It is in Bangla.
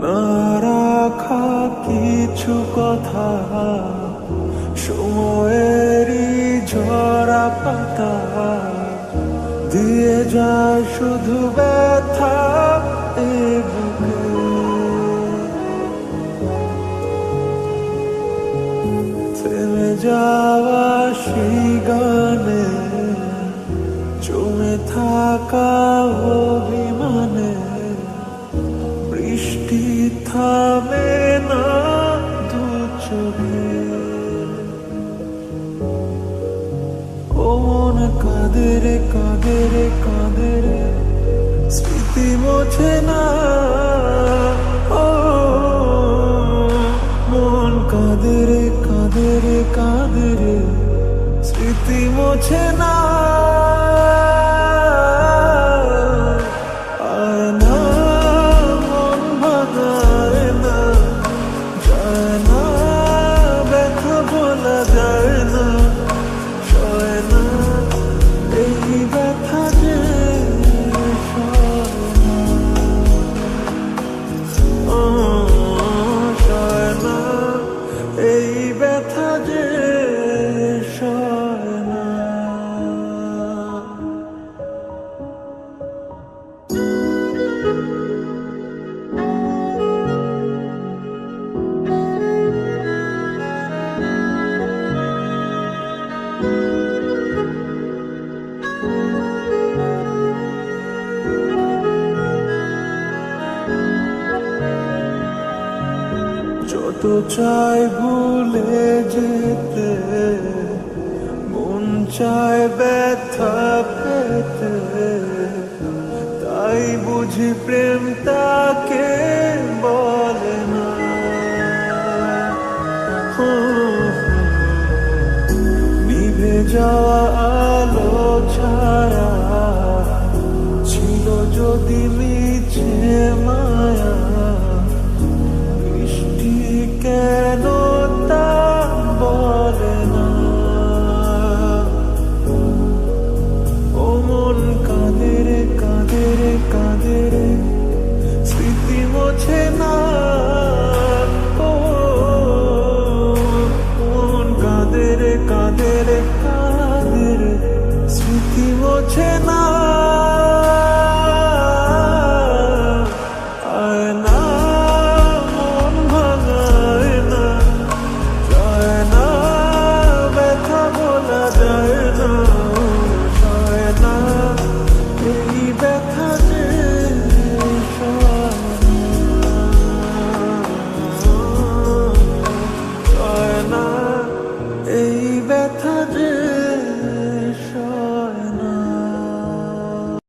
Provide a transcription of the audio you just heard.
না রাখা কিছু কথা, সময়েরই ঝরা পাতা দিয়ে যায় শুধু ব্যথা এ বুকে। থেমে যাওয়া সেই গানে, জমে থাকা অভিমানে, বৃষ্টি থামে না দু চোখে। ও মন কাঁদে রে কাঁদে রে কাঁদে রে, স্মৃতি মোছে না। ও মন কাঁদে রে কাঁদে রে কাঁদে রে, স্মৃতি মোছে না। আয় না মন ভাঙায় না, যায় না ব্যথা বলা যায় না, সয় না এই ব্যথা যে সয় না। সয় না এই ব্যথা যে সয় না। যত চাই ভুলে যেতে, মন চায় ব্যথা পেতে, তাই বুঝি প্রেম তাকে বলে না। নিভে যাওয়া আলো ছায়া ছিল যদি মিছে